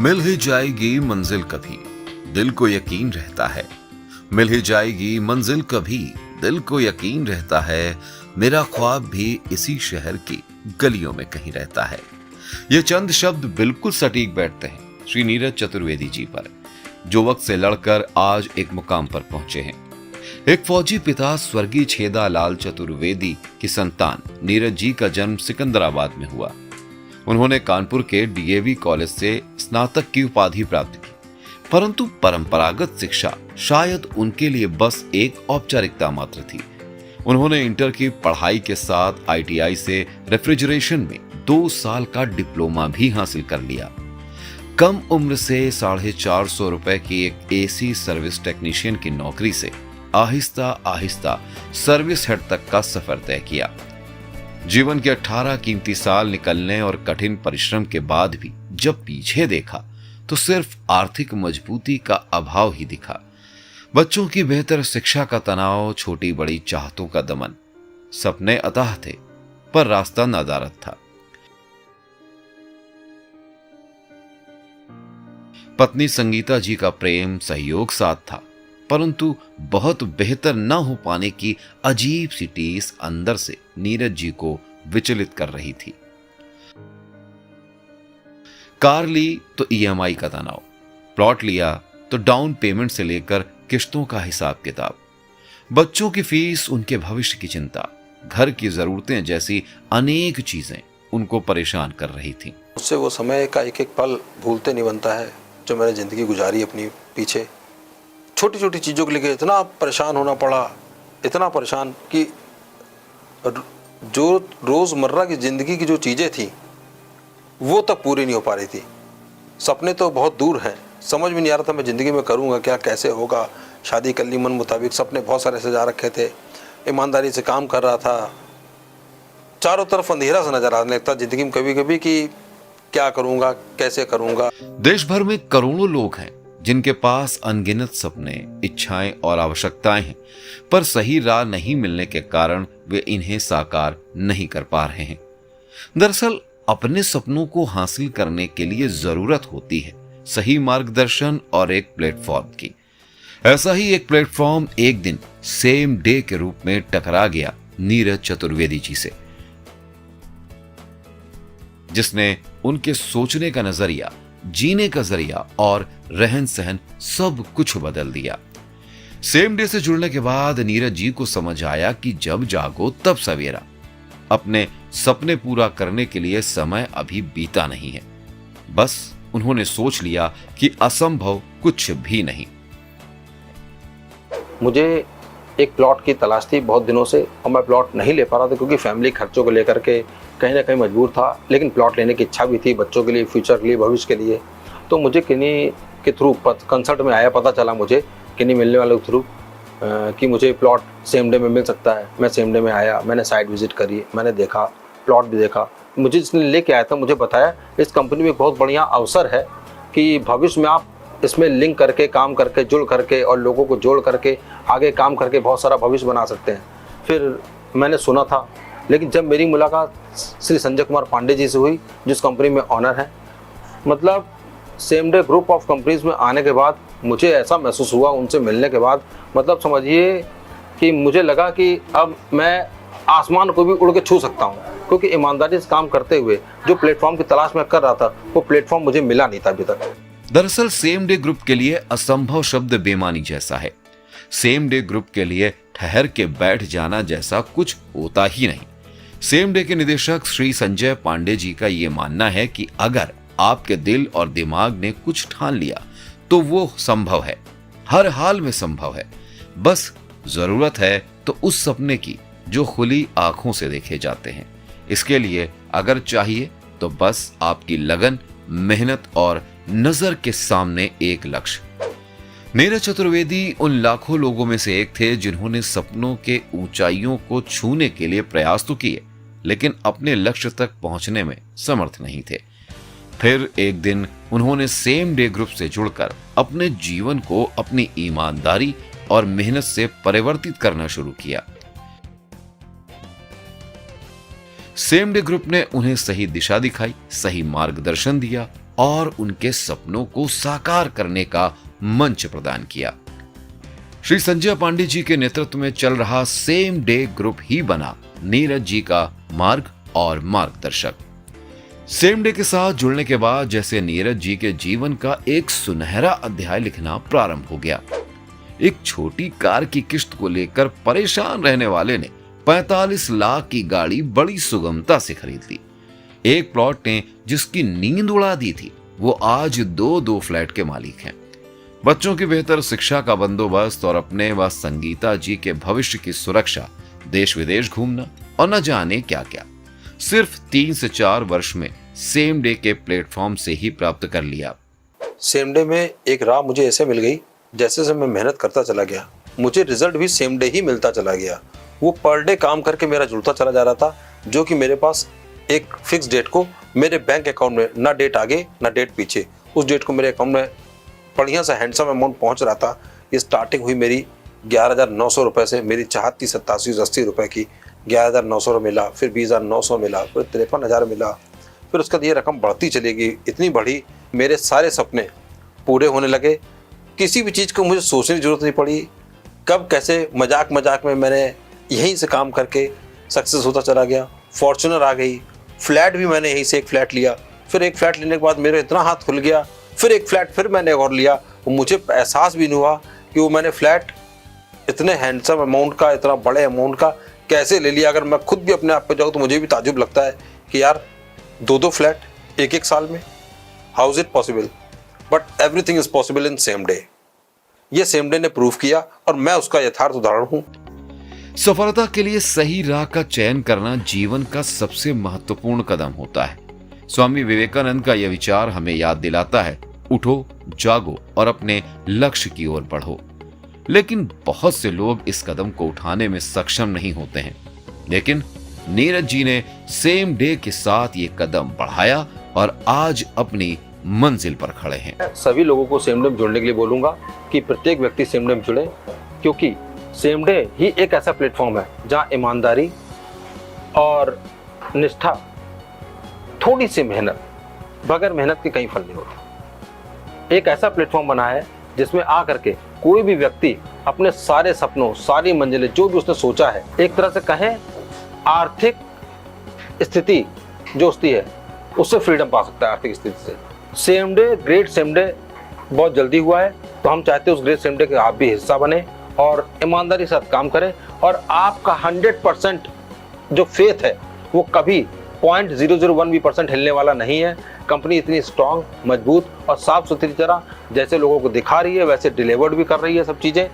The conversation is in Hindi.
मिल ही जाएगी मंजिल कभी, दिल को यकीन रहता है। मिल ही जाएगी मंजिल कभी, दिल को यकीन रहता है। मेरा ख्वाब भी इसी शहर की गलियों में कहीं रहता है। ये चंद शब्द बिल्कुल सटीक बैठते हैं श्री नीरज चतुर्वेदी जी पर, जो वक्त से लड़कर आज एक मुकाम पर पहुंचे हैं। एक फौजी पिता स्वर्गीय छेदा लाल चतुर्वेदी की संतान नीरज जी का जन्म सिकंदराबाद में हुआ। उन्होंने कानपुर के डीएवी कॉलेज से स्नातक की उपाधि प्राप्त की, परंतु परंपरागत शिक्षा शायद उनके लिए बस एक औपचारिकता मात्र थी। उन्होंने इंटर की पढ़ाई के साथ आईटीआई से रेफ्रिजरेशन में 2 साल का डिप्लोमा भी हासिल कर लिया। कम उम्र से 450 रुपए की एक एसी सर्विस टेक्नीशियन की नौकरी से आहिस्ता आहिस्ता सर्विस हेड तक का सफर तय किया। जीवन के 18 कीमती साल निकलने और कठिन परिश्रम के बाद भी जब पीछे देखा तो सिर्फ आर्थिक मजबूती का अभाव ही दिखा। बच्चों की बेहतर शिक्षा का तनाव, छोटी बड़ी चाहतों का दमन। सपने अथाह थे पर रास्ता नदारद था। पत्नी संगीता जी का प्रेम सहयोग साथ था, परंतु बहुत बेहतर न हो पाने की अजीब सी टीस अंदर से नीरज जी को विचलित कर रही थी। कार ली तो ईएमआई का तनाव, प्लॉट लिया तो डाउन पेमेंट से लेकर किश्तों का हिसाब किताब, बच्चों की फीस, उनके भविष्य की चिंता, घर की जरूरतें जैसी अनेक चीजें उनको परेशान कर रही थी। उससे वो समय का एक एक पल भूलते नहीं बनता है जो मैंने जिंदगी गुजारी अपनी पीछे। छोटी छोटी चीज़ों को लेकर इतना परेशान होना पड़ा, इतना परेशान कि जो रोज़मर्रा की ज़िंदगी की जो चीज़ें थी वो तक पूरी नहीं हो पा रही थी। सपने तो बहुत दूर हैं, समझ में नहीं आ रहा था मैं ज़िंदगी में करूँगा क्या, कैसे होगा। शादी कर ली मन मुताबिक, सपने बहुत सारे सजा रखे थे, ईमानदारी से काम कर रहा था। चारों तरफ अंधेरा सा नजर आने लगता ज़िंदगी में कभी कभी कि क्या करूँगा, कैसे करूँगा। देश भर में करोड़ों लोग हैं जिनके पास अनगिनत सपने, इच्छाएं और आवश्यकताएं हैं, पर सही राह नहीं मिलने के कारण वे इन्हें साकार नहीं कर पा रहे हैं। दरअसल अपने सपनों को हासिल करने के लिए जरूरत होती है सही मार्गदर्शन और एक प्लेटफॉर्म की। ऐसा ही एक प्लेटफॉर्म एक दिन सेम डे के रूप में टकरा गया नीरज चतुर्वेदी जी से, जिसने उनके सोचने का नजरिया, जीने का जरिया और रहन सहन सब कुछ बदल दिया। सेम डे से जुड़ने के बाद नीरज जी को समझ आया कि जब जागो तब सवेरा। अपने सपने पूरा करने के लिए समय अभी बीता नहीं है। बस उन्होंने सोच लिया कि असंभव कुछ भी नहीं। मुझे एक प्लॉट की तलाश थी बहुत दिनों से और मैं प्लॉट नहीं ले पा रहा था क्योंकि फैमिली खर्चों को लेकर के कहीं ना कहीं मजबूर था, लेकिन प्लॉट लेने की इच्छा भी थी बच्चों के लिए, फ्यूचर के लिए, भविष्य के लिए। तो मुझे किन्हीं के थ्रू कंसल्ट में आया, पता चला मुझे किन्हीं मिलने वाले के थ्रू कि मुझे प्लॉट सेम डे में मिल सकता है। मैं सेम डे में आया, मैंने साइट विजिट करी, मैंने देखा, प्लॉट भी देखा। मुझे जिसने लेके आया था मुझे बताया इस कंपनी में बहुत बढ़िया अवसर है कि भविष्य में आप इसमें लिंक करके, काम करके, जुड़ करके और लोगों को जोड़ करके आगे काम करके बहुत सारा भविष्य बना सकते हैं। फिर मैंने सुना था, लेकिन जब मेरी मुलाकात श्री संजय कुमार पांडे जी से हुई, जिस कंपनी में ऑनर है, मतलब same day group of companies में आने के बाद मुझे ऐसा महसूस हुआ उनसे मिलने के बाद, मतलब समझिए कि मुझे लगा कि अब मैं आसमान को भी उड़ के छू सकता हूँ, क्योंकि ईमानदारी से काम करते हुए जो प्लेटफॉर्म की तलाश में कर रहा था वो प्लेटफॉर्म मुझे मिला नहीं था अभी तक। दरअसल सेम डे ग्रुप के लिए असंभव शब्द बेमानी जैसा है। सेम डे ग्रुप के लिए ठहर के बैठ जाना जैसा कुछ होता ही नहीं। सेम डे के निदेशक श्री संजय पांडे जी का यह मानना है कि अगर आपके दिल और दिमाग ने कुछ ठान लिया तो वो संभव है, हर हाल में संभव है। बस जरूरत है तो उस सपने की जो खुली आंखों से देखे जाते हैं। इसके लिए अगर चाहिए तो बस आपकी लगन, मेहनत और नजर के सामने एक लक्ष्य। नीरज चतुर्वेदी उन लाखों लोगों में से एक थे जिन्होंने सपनों के ऊंचाइयों को छूने के लिए प्रयास तो किए, लेकिन अपने लक्ष्य तक पहुंचने में समर्थ नहीं थे। फिर एक दिन उन्होंने सेम डे ग्रुप से जुड़कर अपने जीवन को अपनी ईमानदारी और मेहनत से परिवर्तित करना शुरू किया। सेम डे ग्रुप ने उन्हें सही दिशा दिखाई, सही मार्गदर्शन दिया और उनके सपनों को साकार करने का मंच प्रदान किया। श्री संजय पांडे जी के नेतृत्व में चल रहा सेम डे ग्रुप ही बना नीरज जी का मार्ग और मार्गदर्शक। सेम डे के साथ जुड़ने के बाद जैसे नीरज जी के जीवन का एक सुनहरा अध्याय लिखना प्रारंभ हो गया। एक छोटी कार की किस्त को लेकर परेशान रहने वाले ने 45 लाख की गाड़ी बड़ी सुगमता से खरीद ली। एक प्लॉट ने जिसकी नींद उड़ा दी थी, वो आज दो फ्लैट के मालिक हैं। बच्चों की बेहतर शिक्षा का बंदोबस्त और अपने व संगीता जी के भविष्य की सुरक्षा, देश विदेश घूमना और न जाने क्या क्या, सिर्फ 3 से 4 वर्ष में सेम डे के प्लेटफॉर्म से ही प्राप्त कर लिया। सेम डे में एक राह मुझे ऐसे मिल गई, जैसे जैसे मैं मेहनत करता चला गया मुझे रिजल्ट भी सेम डे ही मिलता चला गया। वो पर डे काम करके मेरा जुड़ता चला जा रहा था, जो कि मेरे पास एक फिक्स डेट को मेरे बैंक अकाउंट में, ना डेट आगे ना डेट पीछे, उस डेट को मेरे अकाउंट में बढ़िया सा हैंडसम अमाउंट पहुंच रहा था। ये स्टार्टिंग हुई मेरी 11,900 रुपये से। मेरी चाहत थी 8780 रुपये की, 11,900 मिला, फिर 20,900 मिला, फिर 53,000 मिला। फिर उसके बाद ये रकम बढ़ती चलेगी, इतनी बढ़ी, मेरे सारे सपने पूरे होने लगे। किसी भी चीज़ को मुझे सोचने की जरूरत नहीं पड़ी। कब कैसे मजाक में मैंने यहीं से काम करके सक्सेस होता चला गया। फॉर्च्यूनर आ गई, फ्लैट भी मैंने यहीं से एक फ्लैट लिया, फिर एक फ्लैट लेने के बाद मेरा इतना हाथ खुल गया, फिर एक फ्लैट फिर मैंने और लिया। मुझे एहसास भी नहीं हुआ कि वो मैंने फ्लैट इतने हैंडसम अमाउंट का, इतना बड़े अमाउंट का कैसे ले लिया। अगर मैं खुद भी अपने आप पे जाऊँ तो मुझे भी ताजुब लगता है कि यार 2 फ्लैट एक साल में, how is it possible. But everything is possible in same day. ये सेम डे ने प्रूव किया और मैं उसका यथार्थ उदाहरण हूँ। सफलता के लिए सही राह का चयन करना जीवन का सबसे महत्वपूर्ण कदम होता है। स्वामी विवेकानंद का यह विचार हमें याद दिलाता है, उठो, जागो और अपने लक्ष्य की ओर बढ़ो। लेकिन बहुत से लोग इस कदम को उठाने में सक्षम नहीं होते हैं। लेकिन नीरज जी ने सेम डे के साथ ये कदम बढ़ाया और आज अपनी मंजिल पर खड़े हैं। सभी लोगों को सेम डे में जुड़ने के लिए बोलूंगा कि प्रत्येक व्यक्ति सेम डे में जुड़े, क्योंकि सेम डे ही एक ऐसा प्लेटफॉर्म है जहां ईमानदारी और निष्ठा, थोड़ी सी मेहनत, बगैर मेहनत के कहीं फल नहीं होता। एक ऐसा प्लेटफॉर्म बना है जिसमें आकर के कोई भी व्यक्ति अपने सारे सपनों, सारी मंजिलें, जो भी उसने सोचा है, एक तरह से कहें आर्थिक स्थिति जो उसकी है उससे फ्रीडम पा सकता है। आर्थिक स्थिति से same day, great same day बहुत जल्दी हुआ है, तो हम चाहते हैं उस ग्रेट सेम डे के आप भी हिस्सा बने और ईमानदारी के साथ काम करें। और आपका 100% जो फेथ है वो कभी 0.001% हिलने वाला नहीं है। कंपनी इतनी स्ट्रांग, मजबूत और साफ सुथरी तरह जैसे लोगों को दिखा रही है वैसे डिलीवर्ड भी कर रही है सब चीज़ें।